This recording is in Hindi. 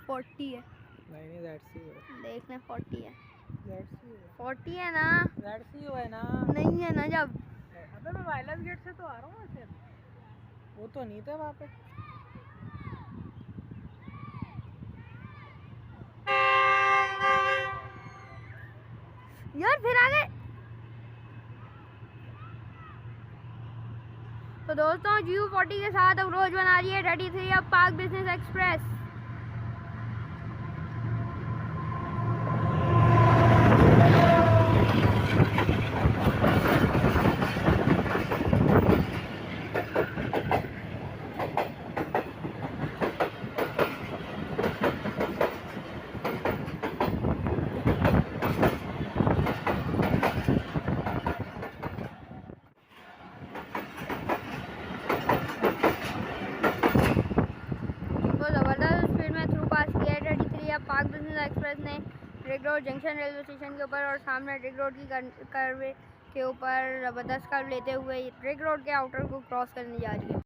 40 है। नहीं दैट्स यू है। देखना 40 है। दैट्स यू है। 40 है ना? दैट्स यू है ना? नहीं है ना जब। अबे मैं वायरलेस गेट से तो आ रहा हूँ ऐसे। वो तो नहीं था वहाँ पे। यार फिर आगे। तो दोस्तों GU40 के साथ अप्रोच बना रही है 33 अब पार्क बिजनेस एक्सप्रेस। जबरदस्त स्पीड में थ्रू पास किया है 33 अब पार्क बिजनेस एक्सप्रेस ने ring road junction railway station के ऊपर और सामने रिंग रोड की कर्व के ऊपर जबरदस्त कर्व लेते हुए रिंग रोड के आउटर को क्रॉस करने जा रही है।